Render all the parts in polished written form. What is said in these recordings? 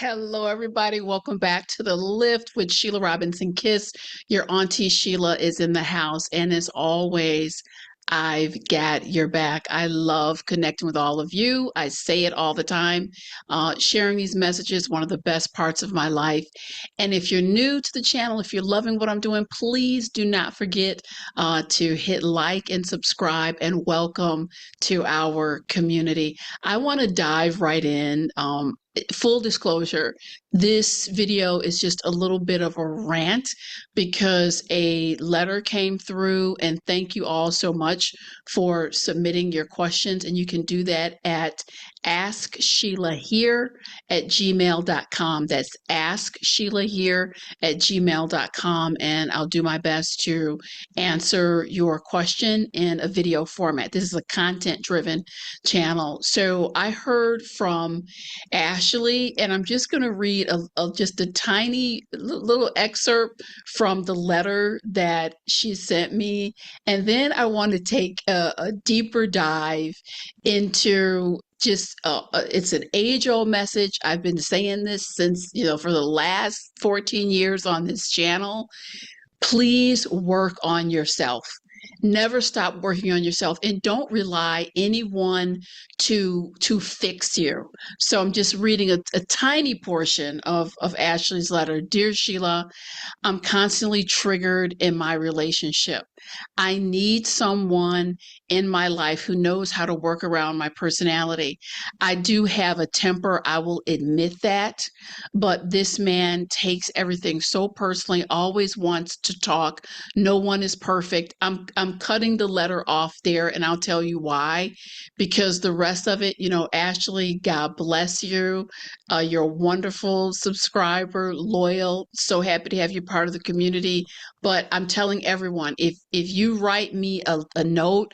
Hello, everybody. Welcome back to the Lift with Sheila Robinson-Kiss. Your Auntie Sheila is in the house. And as always, I've got your back. I love connecting with all of you. I say it all the time. Sharing these messages, one of the best parts of my life. And if you're new to the channel, if you're loving what I'm doing, please do not forget to hit like and subscribe and welcome to our community. I want to dive right in. Full disclosure, this video is just a little bit of a rant because a letter came through, and thank you all so much for submitting your questions. And you can do that at asksheilahere@gmail.com. That's asksheilahere@gmail.com, and I'll do my best to answer your question in a video format. This is a content-driven channel. So I heard from Ashley, and I'm just going to read just a tiny little excerpt from the letter that she sent me, and then I want to take a deeper dive into just it's an age-old message. I've been saying this since, for the last 14 years on this channel. Please work on yourself. Never stop working on yourself, and don't rely anyone to fix you. So I'm just reading a tiny portion of Ashley's letter. Dear Sheila, I'm constantly triggered in my relationship. I need someone in my life who knows how to work around my personality. I do have a temper, I will admit that, but this man takes everything so personally, always wants to talk. No one is perfect. I'm cutting the letter off there, and I'll tell you why. Because the rest of it, Ashley, God bless you. You're a wonderful subscriber, loyal. So happy to have you part of the community. But I'm telling everyone, if you write me a note,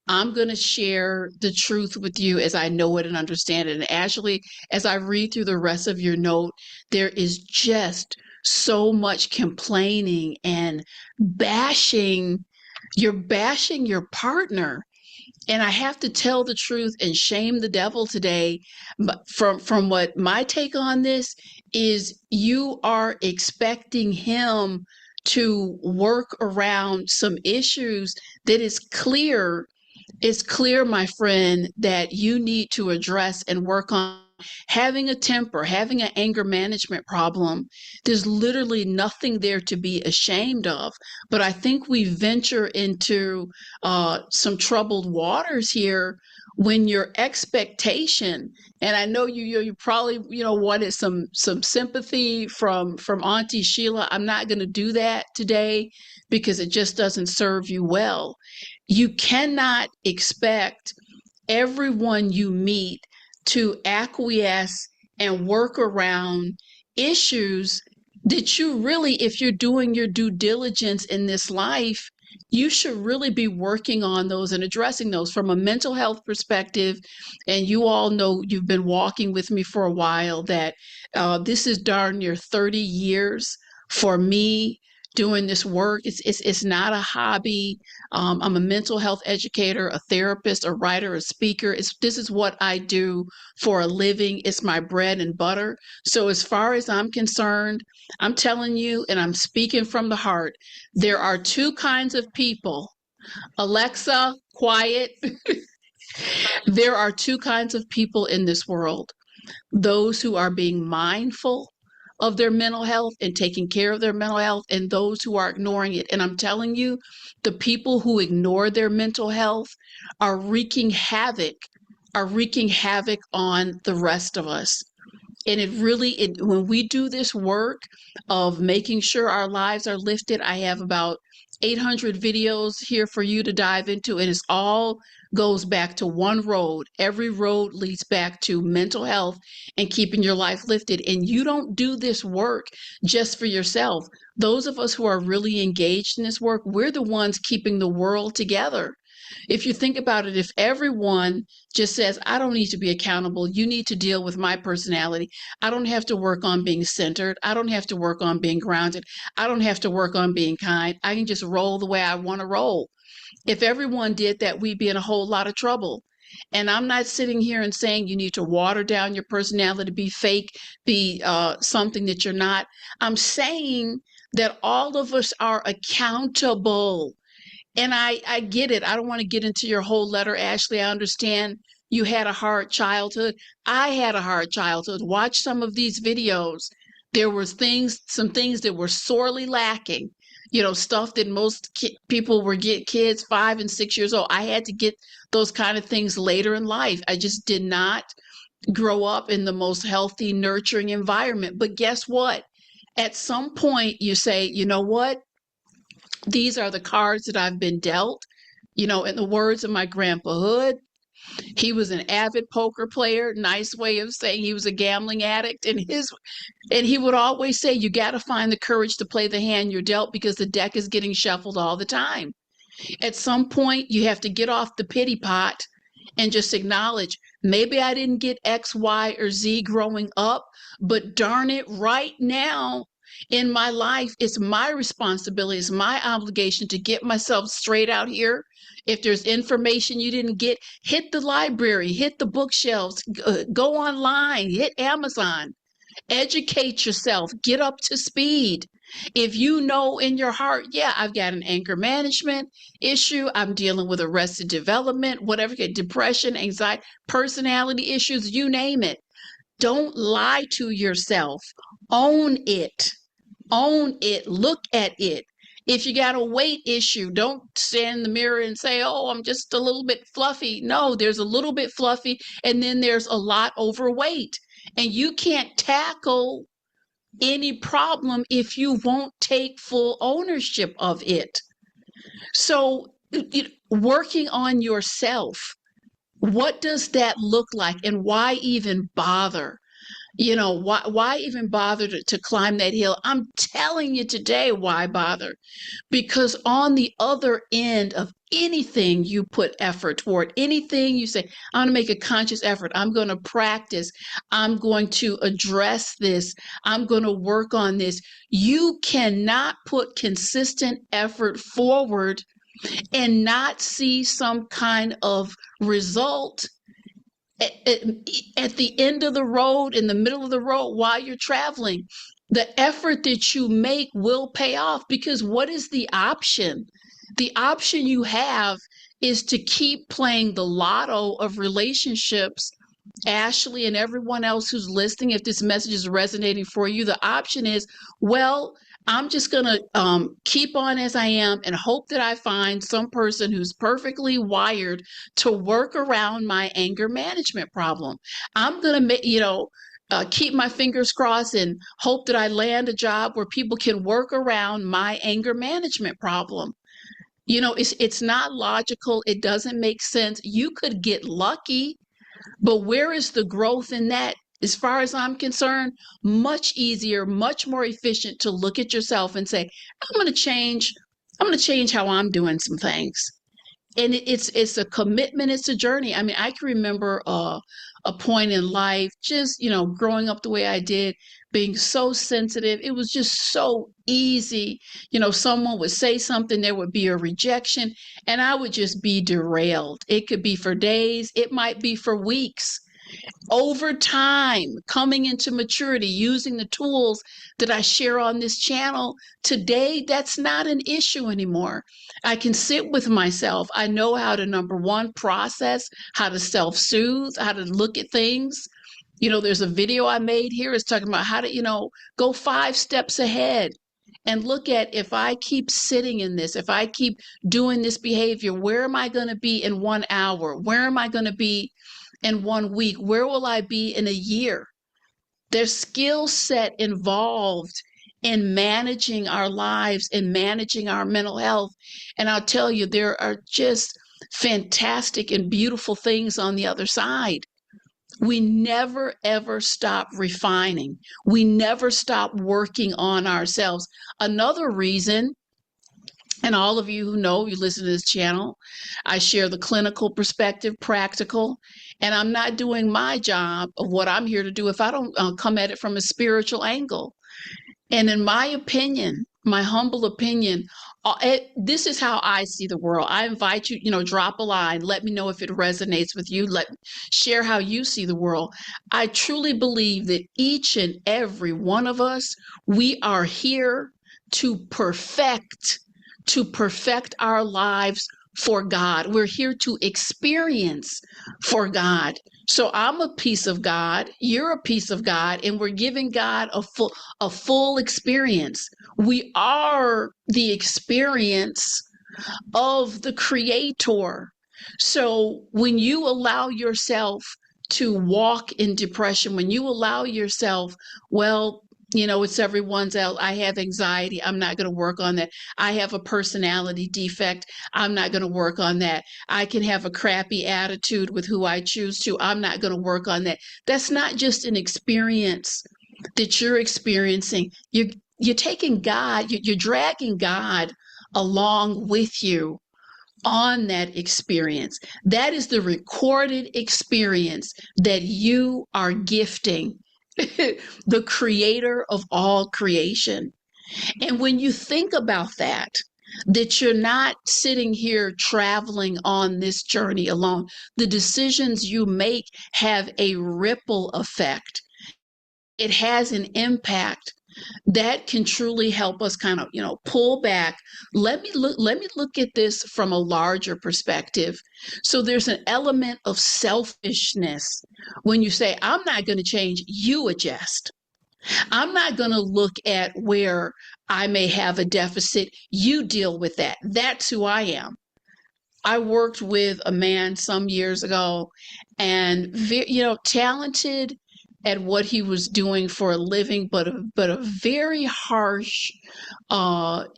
I'm going to share the truth with you as I know it and understand it. And Ashley, as I read through the rest of your note, there is just so much complaining and bashing. You're bashing your partner. And I have to tell the truth and shame the devil today. But from what my take on this is, you are expecting him to work around some issues that is clear. It's clear, my friend, that you need to address and work on. Having a temper, having an anger management problem, there's literally nothing there to be ashamed of. But I think we venture into some troubled waters here when your expectation, and I know you probably wanted some sympathy from Auntie Sheila. I'm not going to do that today because it just doesn't serve you well. You cannot expect everyone you meet to acquiesce and work around issues that you really, if you're doing your due diligence in this life, you should really be working on those and addressing those from a mental health perspective. And you all know, you've been walking with me for a while, that this is darn near 30 years for me doing this work. It's not a hobby. I'm a mental health educator, a therapist, a writer, a speaker. This is what I do for a living. It's my bread and butter. So as far as I'm concerned, I'm telling you, and I'm speaking from the heart, there are two kinds of people. Alexa, quiet. There are two kinds of people in this world. Those who are being mindful of their mental health and taking care of their mental health, and those who are ignoring it. And I'm telling you, the people who ignore their mental health are wreaking havoc on the rest of us. And when we do this work of making sure our lives are lifted, I have about 800 videos here for you to dive into, and it's all goes back to one road. Every road leads back to mental health and keeping your life lifted. And you don't do this work just for yourself. Those of us who are really engaged in this work, we're the ones keeping the world together. If you think about it, if everyone just says, I don't need to be accountable, you need to deal with my personality. I don't have to work on being centered. I don't have to work on being grounded. I don't have to work on being kind. I can just roll the way I want to roll. If everyone did that, we'd be in a whole lot of trouble. And I'm not sitting here and saying you need to water down your personality, be fake, be something that you're not. I'm saying that all of us are accountable. And I get it. I don't want to get into your whole letter, Ashley. I understand you had a hard childhood. I had a hard childhood. Watch some of these videos. There was some things that were sorely lacking. Stuff that most people were get kids 5 and 6 years old. I had to get those kind of things later in life. I just did not grow up in the most healthy, nurturing environment. But guess what? At some point, you say, you know what? These are the cards that I've been dealt. In the words of my grandpa Hood, he was an avid poker player. Nice way of saying he was a gambling addict. And he would always say, you got to find the courage to play the hand you're dealt because the deck is getting shuffled all the time. At some point, you have to get off the pity pot and just acknowledge, maybe I didn't get X, Y, or Z growing up, but darn it, right now in my life, it's my responsibility, it's my obligation to get myself straight out here. If there's information you didn't get, hit the library, hit the bookshelves, go online, hit Amazon. Educate yourself, get up to speed. If you know in your heart, yeah, I've got an anger management issue, I'm dealing with arrested development, whatever, depression, anxiety, personality issues, you name it. Don't lie to yourself. Own it. Own it. Look at it. If you got a weight issue, don't stand in the mirror and say, oh, I'm just a little bit fluffy. No, there's a little bit fluffy, and then there's a lot overweight. And you can't tackle any problem if you won't take full ownership of it. So, working on yourself, what does that look like? And why even bother? Why even bother to climb that hill? I'm telling you today, why bother? Because on the other end of anything you put effort toward, anything you say, I'm going to make a conscious effort, I'm going to practice, I'm going to address this, I'm going to work on this. You cannot put consistent effort forward and not see some kind of result at the end of the road, in the middle of the road, while you're traveling. The effort that you make will pay off, because what is the option? The option you have is to keep playing the lotto of relationships. Ashley and everyone else who's listening, if this message is resonating for you, the option is, well, I'm just going to keep on as I am and hope that I find some person who's perfectly wired to work around my anger management problem. I'm going to, keep my fingers crossed and hope that I land a job where people can work around my anger management problem. It's not logical. It doesn't make sense. You could get lucky, but where is the growth in that? As far as I'm concerned, much easier, much more efficient to look at yourself and say, I'm going to change how I'm doing some things. And it's a commitment, it's a journey. I mean, I can remember a point in life, just, growing up the way I did, being so sensitive. It was just so easy. Someone would say something, there would be a rejection, and I would just be derailed. It could be for days, it might be for weeks. Over time, coming into maturity, using the tools that I share on this channel, today, that's not an issue anymore. I can sit with myself. I know how to, number one, process, how to self-soothe, how to look at things. There's a video I made here. It's talking about how to, go 5 steps ahead and look at, if I keep sitting in this, if I keep doing this behavior, where am I going to be in 1 hour? Where am I going to be in 1 week? Where will I be in a year? There's skill set involved in managing our lives and managing our mental health. And I'll tell you, there are just fantastic and beautiful things on the other side. We never, ever stop refining. We never stop working on ourselves. Another reason, and all of you who know, you listen to this channel, I share the clinical perspective, practical, and I'm not doing my job of what I'm here to do if I don't come at it from a spiritual angle. And in my opinion, my humble opinion, This is how I see the world. I invite you, drop a line. Let me know if it resonates with you. Share how you see the world. I truly believe that each and every one of us, we are here to perfect our lives for God. We're here to experience for God. So I'm a piece of God, you're a piece of God, and we're giving God a full experience. We are the experience of the Creator. So when you allow yourself to walk in depression, when you allow yourself, well, it's everyone's else. I have anxiety. I'm not going to work on that. I have a personality defect. I'm not going to work on that. I can have a crappy attitude with who I choose to. I'm not going to work on that. That's not just an experience that you're experiencing. You're taking God, you're dragging God along with you on that experience. That is the recorded experience that you are gifting the creator of all creation. And when you think about that you're not sitting here traveling on this journey alone, the decisions you make have a ripple effect. It has an impact that can truly help us kind of, pull back. Let me look at this from a larger perspective. So there's an element of selfishness when you say, I'm not going to change, you adjust. I'm not going to look at where I may have a deficit, you deal with that. That's who I am. I worked with a man some years ago, and talented at what he was doing for a living, but a very harsh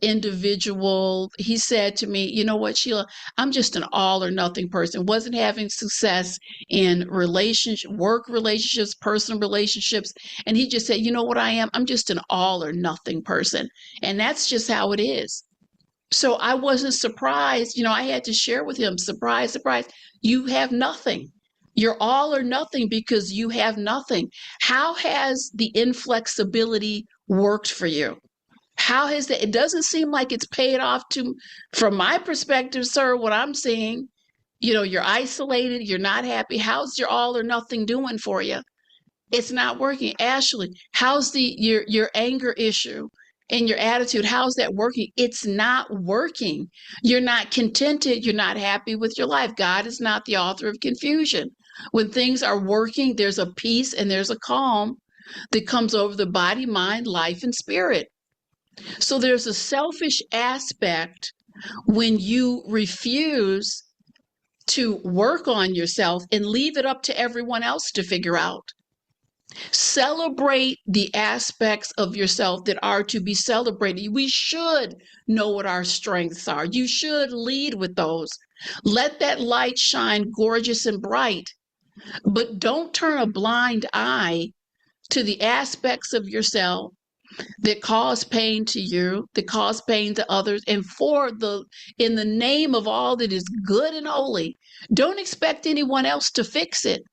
individual. He said to me, "You know what, Sheila? I'm just an all or nothing person. Wasn't having success in work relationships, personal relationships." And he just said, "You know what I am? I'm just an all or nothing person." And that's just how it is. So I wasn't surprised. I had to share with him, surprise, surprise, you have nothing. You're all or nothing because you have nothing. How has the inflexibility worked for you? How has that? It doesn't seem like it's paid off from my perspective, sir, what I'm seeing. You're isolated, you're not happy. How's your all or nothing doing for you? It's not working. Ashley, how's your anger issue and your attitude? How's that working? It's not working. You're not contented. You're not happy with your life. God is not the author of confusion. When things are working, there's a peace and there's a calm that comes over the body, mind, life, and spirit. So there's a selfish aspect when you refuse to work on yourself and leave it up to everyone else to figure out. Celebrate the aspects of yourself that are to be celebrated. We should know what our strengths are. You should lead with those. Let that light shine gorgeous and bright, but don't turn a blind eye to the aspects of yourself that cause pain to you, that cause pain to others, and in the name of all that is good and holy, don't expect anyone else to fix it.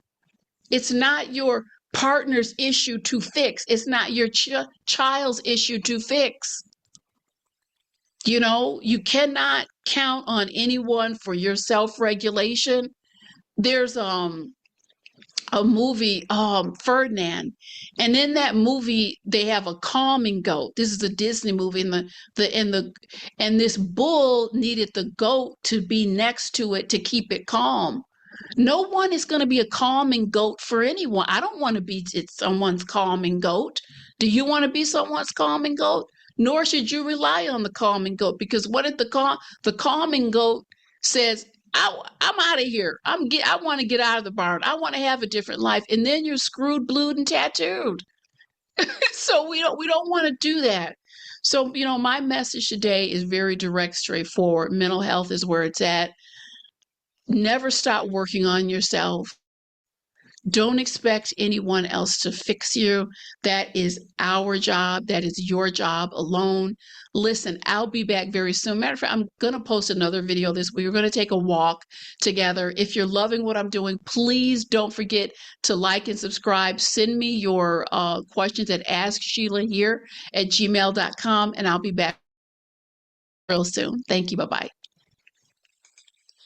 It's not your partner's issue to fix. It's not your child's issue to fix. You cannot count on anyone for your self-regulation. There's a movie, Ferdinand, and in that movie they have a calming goat. This is a Disney movie, and this bull needed the goat to be next to it to keep it calm. No one is going to be a calming goat for anyone. I don't want to be someone's calming goat. Do you want to be someone's calming goat? Nor should you rely on the calming goat, because what if the calming goat says, I'm out of here. I want to get out of the barn. I want to have a different life. And then you're screwed, blued, and tattooed. So we don't want to do that. So, my message today is very direct, straightforward. Mental health is where it's at. Never stop working on yourself. Don't expect anyone else to fix you. That is our job. That is your job alone. Listen, I'll be back very soon. Matter of fact, I'm going to post another video this week. We're going to take a walk together. If you're loving what I'm doing, please don't forget to like and subscribe. Send me your questions at asksheilahere@gmail.com, and I'll be back. real soon. Thank you. Bye bye.